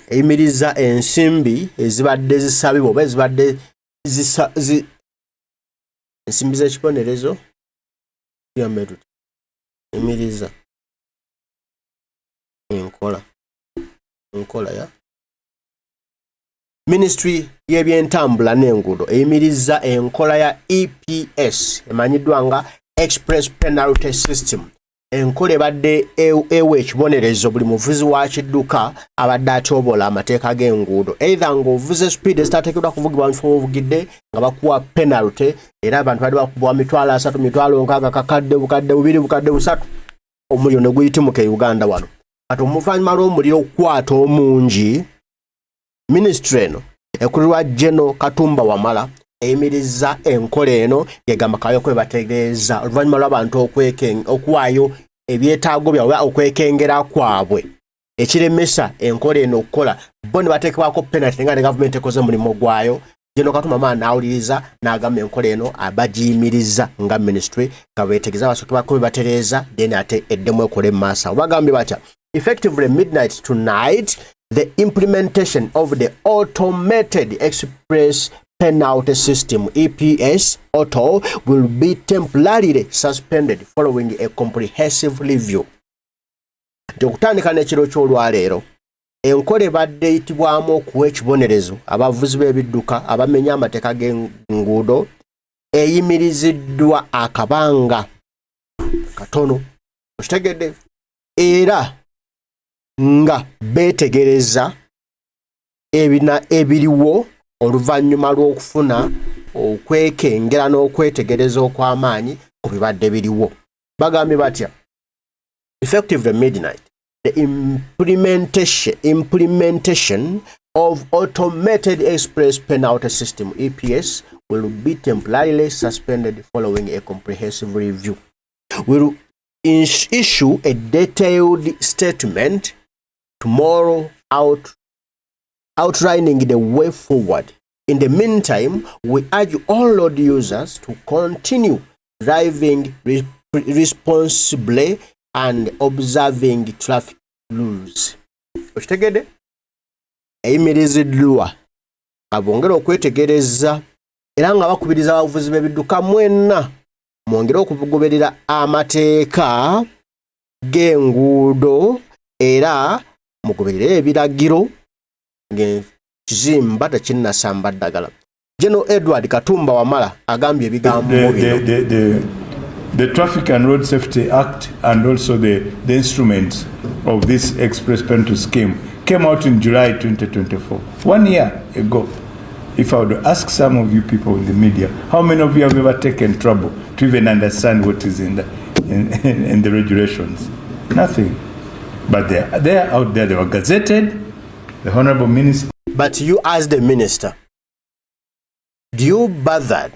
eyimiriza ensimbi ezibadde zisabibwa oba ezibadde ensimbi z'ekibonerezo Ayimiriza Enkola ya Ministry y'ebyentambula n'enguudo eyimiriza enkola ya EPS emanyiddwa nga Express Penalty System. Enkola ebadde ewa ekibonerezo buli muvuzi wa kidduka abadde atyobola amateeka g'enguudo either ng'ovuze speed ezitateekeddwa kuvugibwa mu ovugidde nga bakuwa penalty era abantu badde bakubwa mitwalo 3 mitwalo 6 kakadde bukadde 2 bukadde 3 omuliro ne guyitimuka e Uganda wano. Kati oluvannyuma lw'omuliro okukwata omungi ministry eno ekulirwa General Katumba Wamala Ayimiriza enkola eno yegamba kayo kwe bategeeza oluvannyuma lw'abantu okuwaayo ebyetaago byabwe okwekengera kwabwe ekiremesa enkola eno okukola bo ne bateekebwako penalty nga ne gavumenti ekoze mulimu gwayo. General Katumba Wamala n'awuliriza n'agamba enkola eno abagiyimiriza nga ministry nga beetegeeza basooke bwe batereeza then ate eddemu ekole mu maaso. Bagambye batya effectively midnight tonight the implementation of the automated express penalty system EPS auto will be temporarily suspended following a comprehensive review. Okutandika n'ekiro ky'olwaleero enkola ebadde eyitibwamu okuwa ekibonerezo abavuzi b'ebidduka abamenya amateeka g'enguudo eyimiriziddwa akabanga katono okitegedde era nga beetegereza ebiriwo oluvannyuma lw'okufuna okwekengera n'okwetegereza okw'amaanyi ku bibadde biriwo. Bagambye batya effective midnight the implementation of automated express penalty system EPS will be temporarily suspended following a comprehensive review. We will issue a detailed statement tomorrow outlining the way forward. In the meantime, we urge all road users to continue driving responsibly and observing traffic rules. Okitegedde? Eyimiriziddwa abongera okwetegereza era nga bakubiriza abavuzi b'ebidduka mwenna mwongere okugoberera amateeka g'enguudo era mugoberere ebiragiro ng'ekizimba tekinnasamba ddagala. General Edward Katumba Wamala agambye ebigambo bino. The Traffic and Road Safety Act and also the instruments of this express penalty scheme came out in July 2024, 1 year ago. If I would ask some of you people in the media, how many of you have ever taken trouble to even understand what is in the regulations? Nothing. But they're out there, they were gazetted, the Honorable Minister. But you as the minister, do you bother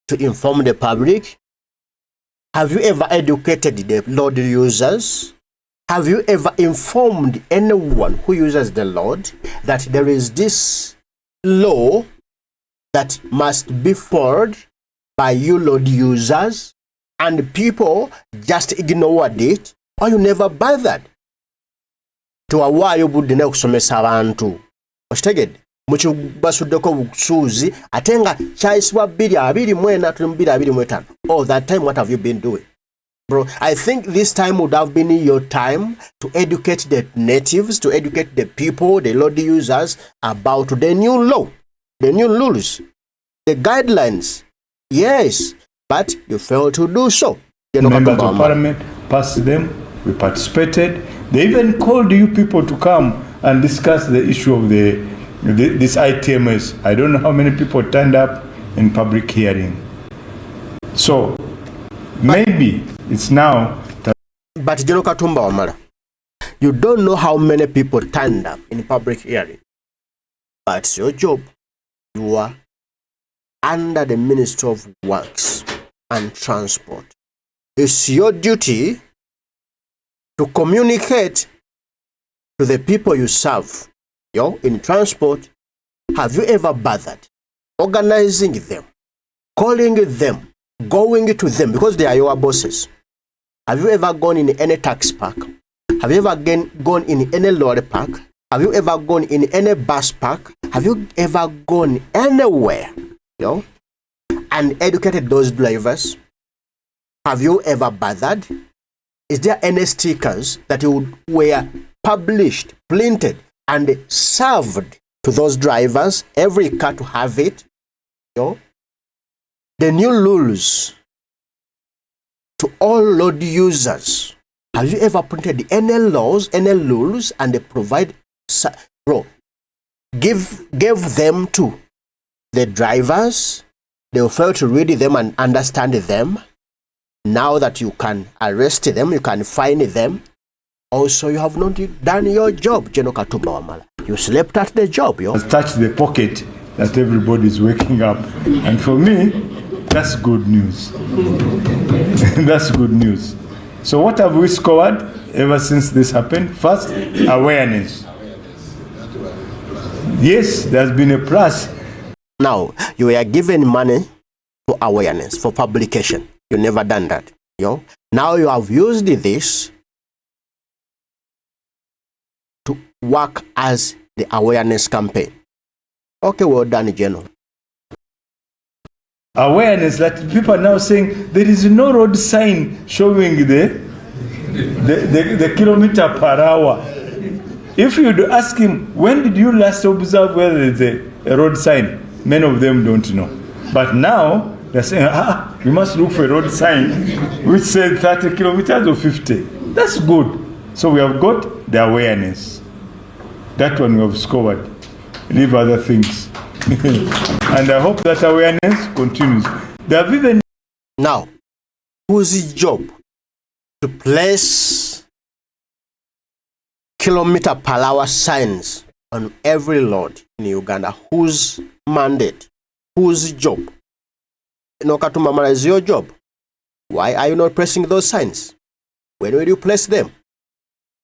to inform the public? Have you ever educated the road users? Have you ever informed anyone who uses the road that there is this law that must be followed by you road users and people just ignored it, or you never bothered to awaayo budde n'okusomesa abantu? Okitegedde mukibasuddeko busuuzi ate nga kyayisibwa 224 tuli mu 225. Oh, that time what have you been doing? Bro, I think this time would have been your time to educate the natives, to educate the people, the road users about the new law, the new rules, the guidelines. Yes, but you failed to do so. Members of Parliament passed them, we participated. They even called you people to come and discuss the issue of this ITMS. I don't know how many people turned up in public hearing. So maybe it's now. But General Katumba Wamala, you don't know how many people turned up in public hearing. But it's your job. You are under the Ministry of Works and Transport. It's your duty to communicate to the people you serve. In transport, have you ever bothered organizing them, calling them, going to them, because they are your bosses? Have you ever gone in any taxi park? Have you ever gone in any lorry park? Have you ever gone in any bus park? Have you ever gone anywhere, and educated those drivers? Have you ever bothered? Is there any stickers that were published, printed, and served to those drivers? Every car to have it. The new rules to all road users. Have you ever printed any laws, any rules, and they provide, give them to the drivers? They will fail to read them and understand them. Now that you can arrest them, you can fine them. Also, you have not done your job, General Katumba Wamala. You slept at the job, Has touched the pocket that everybody is waking up. And for me, that's good news. That's good news. So what have we scored ever since this happened? First, awareness. Yes, there's been a plus. Now, you were given money for awareness, for publication. You never done that. Now you have used this to work as the awareness campaign. Okay, well done, General. Awareness that people are now saying there is no road sign showing the kilometer per hour. If you'd ask him, when did you last observe whether there's a road sign? Many of them don't know. But now they're saying, you must look for a road sign which says 30 kilometers or 50. That's good. So we have got the awareness. That one we have scored. Leave other things. And I hope that awareness continues. They have even now, whose job to place kilometer per hour signs on every road in Uganda? Whose mandate? Whose job? Katumba Wamala, is your job. Why are you not pressing those signs? When will you place them?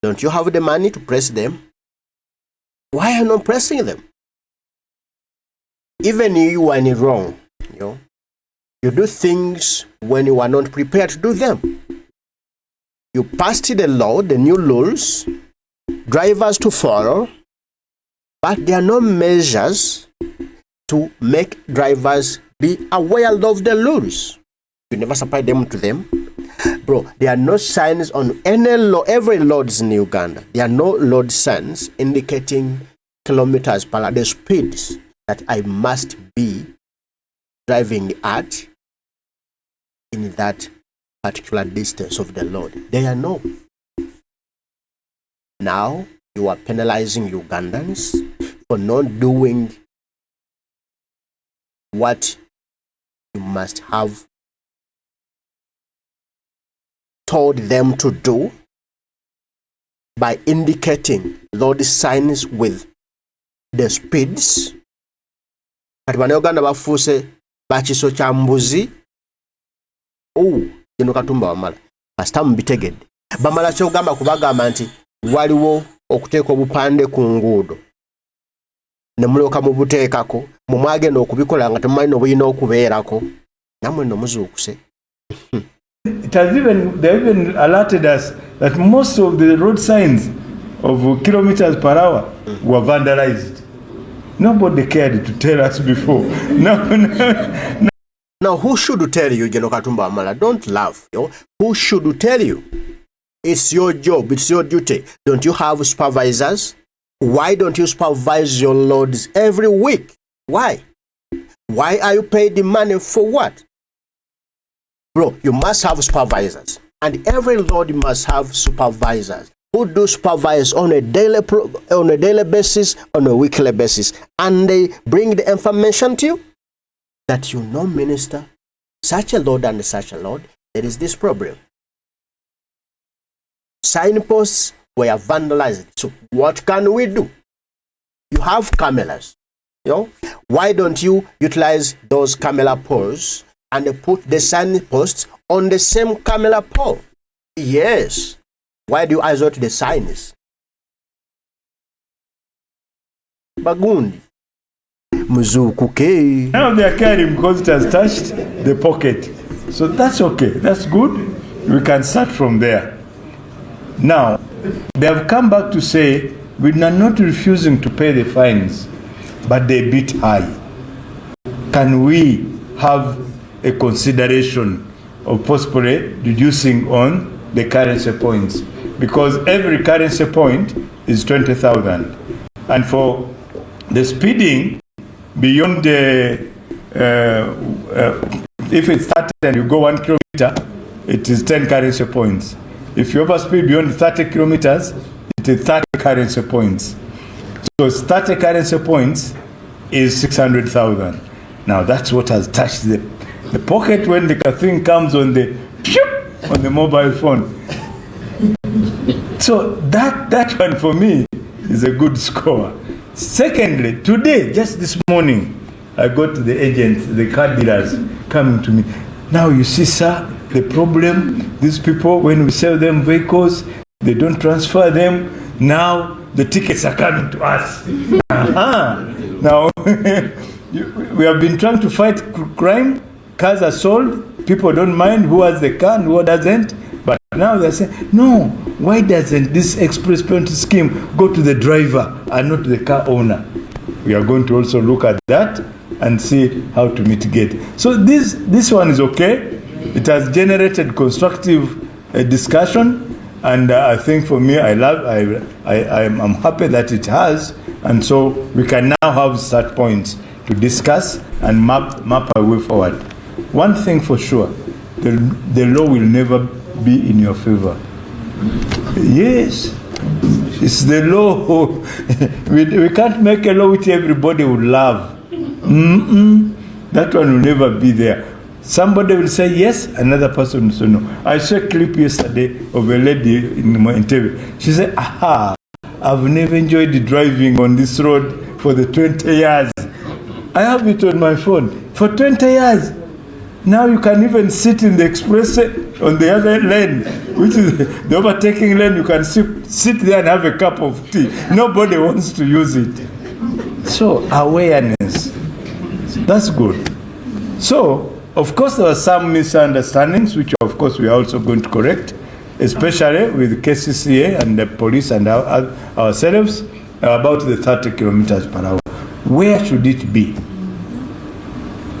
Don't you have the money to press them? Why are you not pressing them? Even you are in the wrong. You do things when you are not prepared to do them. You passed the law, the new rules, drivers to follow, but there are no measures to make drivers be aware of the rules. You never supply them to them. Bro, there are no signs on every roads in Uganda. There are no road signs indicating kilometers per hour, the speeds that I must be driving at in that particular distance of the road. There are no. Now you are penalizing Ugandans for not doing what you must have told them to do by indicating road signs with the speeds. Kati Uganda bafuse bakiso kya mbuzi. Kino Katumba Wamala kasita mubitegedde. Bamala kyogamba kubagamba nti waliwo okuteeka obupande ku nguudo ne mulyoka mubuteekako mumwagenda okubikola nga temumanyi obuyina okubeerako namwe no muzuukuse. They even alerted us that most of the road signs of kilometers per hour were vandalized. Nobody cared to tell us before. No. Now, who should tell you, General Katumba Wamala? Don't laugh. Who should tell you? It's your job. It's your duty. Don't you have supervisors? Why don't you supervise your loads every week? Why? Why are you paid the money for what? Bro, you must have supervisors. And every load must have supervisors who do supervise on a daily basis, on a weekly basis. And they bring the information to you that minister, such a load and such a load, there is this problem. Signposts were vandalized. So what can we do? You have cameras. Why don't you utilize those camera poles and put the signposts on the same camera pole? Yes. Why do you isolate the signs? Bagundi. Muzukuke. Now they are carrying because it has touched the pocket. So that's okay. That's good. We can start from there. Now, they have come back to say we are not refusing to pay the fines, but they're a bit high. Can we have a consideration of possibly reducing on the currency points? Because every currency point is 20,000. And for the speeding beyond the, if it's 30 and you go 1 kilometer, it is 10 currency points. If you overspeed beyond 30 kilometers, it is 30 currency points. So 30 currency points is 600,000. Now that's what has touched the pocket when the thing comes on the mobile phone. So that one for me is a good score. Secondly, today, just this morning, I got to the agents, the car dealers coming to me. Now you see, sir, the problem, these people, when we sell them vehicles, they don't transfer them. Now the tickets are coming to us. Now, we have been trying to fight crime. Cars are sold. People don't mind who has the car and who doesn't. But now they're saying, no, why doesn't this express penalty scheme go to the driver and not to the car owner? We are going to also look at that and see how to mitigate. So this one is okay. It has generated constructive discussion, and I think for me, I'm happy that it has, and so we can now have start points to discuss and map a way forward. One thing for sure, the law will never be in your favor. Yes, it's the law. we can't make a law which everybody would love. That one will never be there. Somebody will say yes, another person will say no. I saw a clip yesterday of a lady in my interview. She said, I've never enjoyed driving on this road for the 20 years. I have it on my phone. For 20 years. Now you can even sit in the express on the other lane, which is the overtaking lane. You can sit there and have a cup of tea. Nobody wants to use it. So awareness, that's good. So, of course, there were some misunderstandings, which of course we are also going to correct, especially with KCCA and the police and ourselves about the 30 kilometers per hour. Where should it be?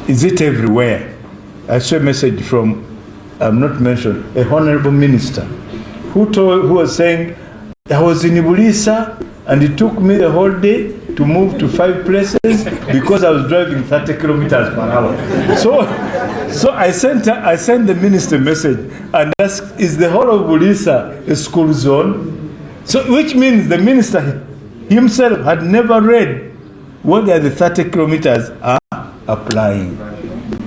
Is it everywhere? I saw a message from, I'm not mentioned, a honorable minister who was saying, I was in Ibulisa and it took me the whole day to move to 5 places because I was driving 30 kilometers per hour. So I sent the minister a message and asked, is the whole of Ibulisa a school zone? So which means the minister himself had never read whether the 30 kilometers are applying.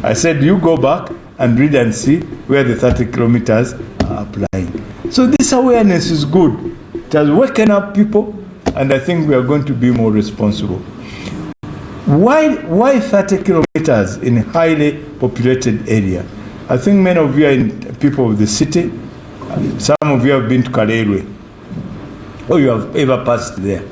I said, you go back and read and see where the 30 kilometers are applying. So this awareness is good. It has woken up people, and I think we are going to be more responsible. Why 30 kilometers in a highly populated area? I think many of you are people of the city. Some of you have been to Kalerwe, or you have ever passed there.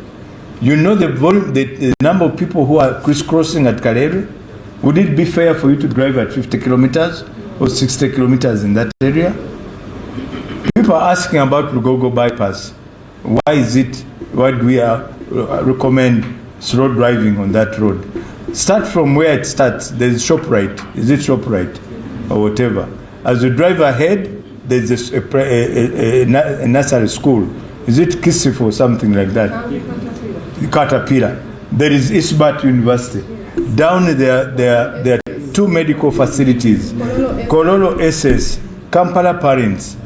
You know the volume, the number of people who are crisscrossing at Kalerwe. Would it be fair for you to drive at 50 kilometers or 60 kilometers in that area? People are asking about Lugogo bypass. Why do we recommend slow driving on that road? Start from where it starts. There's ShopRite. Is it ShopRite or whatever? As you drive ahead, there's a nursery school. Is it Kisif or something like that? Caterpillar. There is Isbat University. Down there are 2 medical facilities, Kololo SS, Kampala Parents.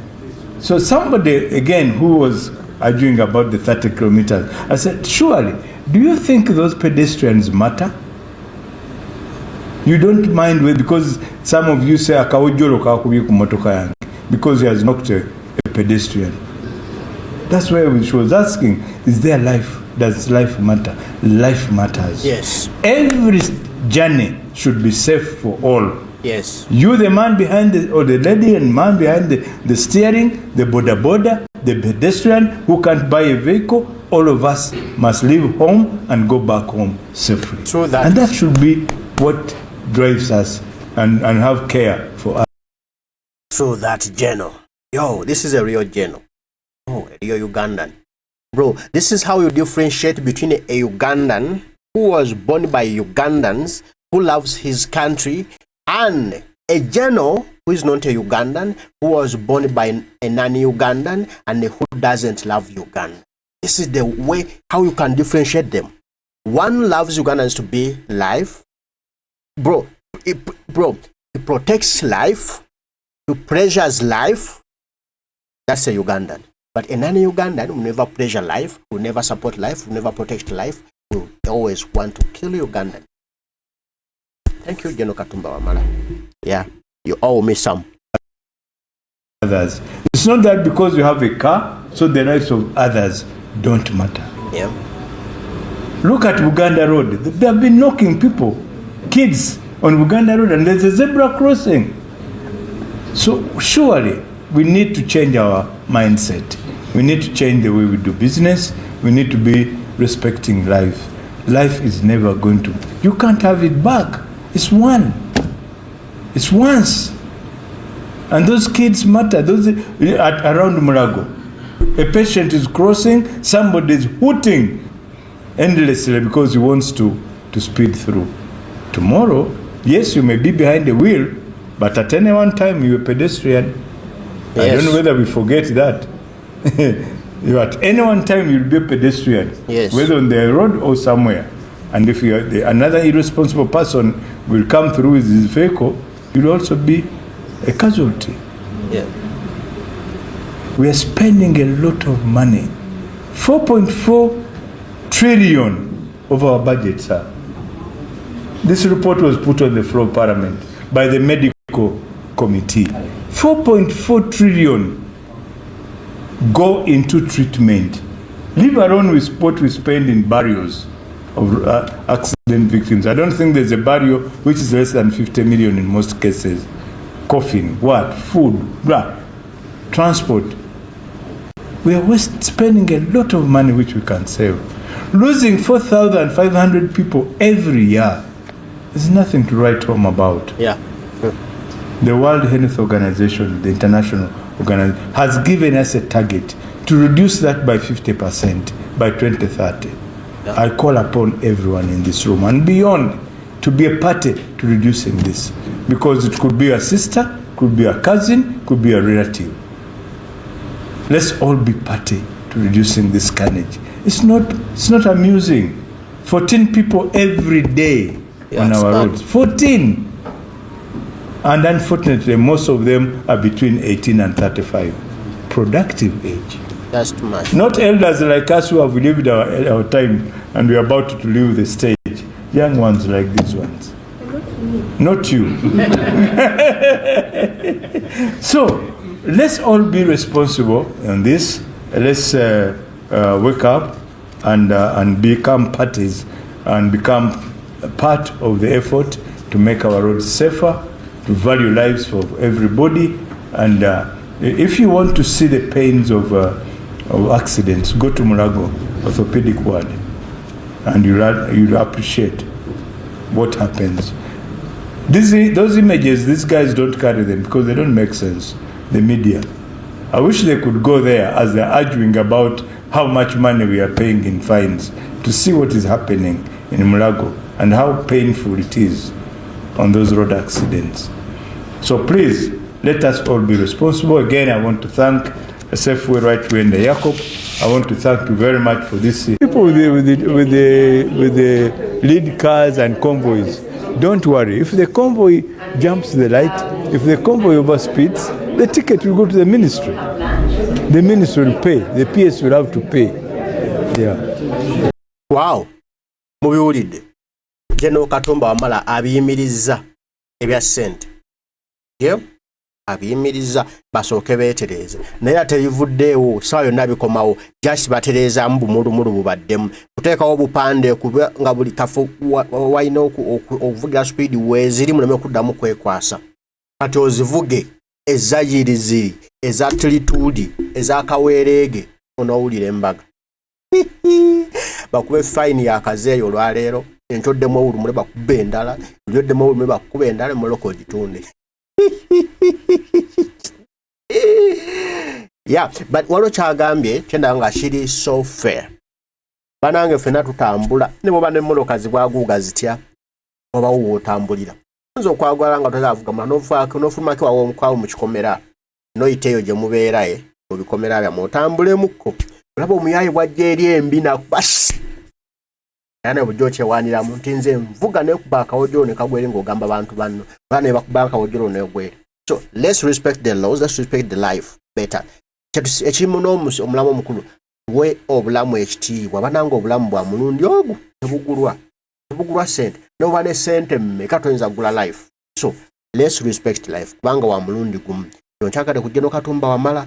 So somebody, again, who was arguing about the 30 kilometers, I said, surely, do you think those pedestrians matter? You don't mind because some of you say, because he has knocked a pedestrian. That's why she was asking, is there life? Does life matter? Life matters. Yes. Every journey should be safe for all. Yes. You, the man behind or the lady and man behind the steering, the boda, the pedestrian who can't buy a vehicle, all of us must leave home and go back home safely. And that should be what drives us and have care for us. So that journal. Yo, this is a real journal. Oh, a real Ugandan. Bro, this is how you differentiate between a Ugandan who was born by Ugandans, who loves his country, and a general who is not a Ugandan, who was born by a non-Ugandan and who doesn't love Uganda. This is the way how you can differentiate them. One loves Ugandans to be life. Bro, it protects life, it pleasures life. That's a Ugandan. But a non-Ugandan will never pleasure life, will never support life, will never protect life, will always want to kill Ugandan. Thank you, General Katumba Wamala. Yeah, you owe me some. Others. It's not that because you have a car, so the rights of others don't matter. Yeah. Look at Uganda Road. They have been knocking people, kids on Uganda Road, and there's a zebra crossing. So surely we need to change our mindset. We need to change the way we do business. We need to be respecting life. Life is never going to, you can't have it back. It's one. It's once. And those kids matter. Those around Murago. A patient is crossing, somebody is hooting endlessly because he wants to speed through. Tomorrow, yes, you may be behind the wheel, but at any one time you're a pedestrian. Yes. I don't know whether we forget that. At any one time you'll be a pedestrian, yes, whether on the road or somewhere. And if you are another irresponsible person will come through with his vehicle, you'll also be a casualty. Yeah. We are spending a lot of money. 4.4 trillion of our budget, sir. This report was put on the floor of Parliament by the medical committee. 4.4 trillion go into treatment. Leave alone with what we spend in burials of accident victims. I don't think there's a burial which is less than 50 million in most cases. Coffin, what? Food, blah. Transport. We are spending a lot of money which we can save. Losing 4,500 people every year is nothing to write home about. Yeah. The World Health Organization, the international organization, has given us a target to reduce that by 50% by 2030. Yeah. I call upon everyone in this room and beyond to be a party to reducing this, because it could be a sister, could be a cousin, could be a relative. Let's all be party to reducing this carnage. It's not amusing. 14 people every day on our roads. 14. And unfortunately, most of them are between 18 and 35. Productive age. That's too much. Not elders like us who have lived our time and we are about to leave the stage. Young ones like these ones. Not you. So, let's all be responsible on this. Let's wake up and become parties and become a part of the effort to make our roads safer, to value lives for everybody. And if you want to see the pains of accidents, go to Murago orthopedic ward and you'll appreciate what happens. Those images, these guys don't carry them because they don't make sense. The media. I wish they could go there as they're arguing about how much money we are paying in fines to see what is happening in Murago and how painful it is on those road accidents. So please, let us all be responsible. Again, I want to thank Safeway Right Way and Jacob. I want to thank you very much for this. People with the lead cars and convoys, don't worry. If the convoy jumps the light, if the convoy overspeeds, the ticket will go to the ministry. The ministry will pay. The PS will have to pay. Yeah. Wow. Mubiwulidde. General Katumba Wamala Ayimiriza ebya ssente. Yeah? Ayimiriza basooke beetereze. Naye ate bivuddeewo sawa yonna bikomawo just batereezaamu bumulumulu bubaddemu. Kuteekawo obupande kuba nga buli kafo walina okuvugira speed weeziri muleme kuddamu kwekwasa. Kati ozivuge ezayirizi, eza tulituli, eza kaweereege onoowulira embaga. Bakube fine ya kazeeyo olwaleero enchoddemu owulumule bakubba endala, enchoddemu owulumule bakubba endala muloko gitunde. Yeah, but walo kyagambye kyenda nga shiri so fair. Banange fena tutambula ne boba ne mmotoka zibwaguuga zitya oba wotambulira. Nzo kwagwala nga tozavuga manofaako nofumaki wawo omukwawo mu kikomera noyiteyo gye mubeeraye mu bikomera bya mutambulemu olaba omuyayi bwajja eri embi nakubasi yana bujjo kyewanira mu nti nze nvuga nekuba akawojolo ne kagwere ng'ogamba bantu banno bana ne bakuba akawojolo negwere. So let's respect the laws, let's respect the life better. Ekirimu n'omulamu omukulu we obulamu ekitiibwa bananga obulamu bwa mulundi ogwo tebugulwa sente noba ne sente mmeka toyinza kugula life. So let's respect life kubanga wa mulundi gumu. Nkyagala kujja no Katumba Wamala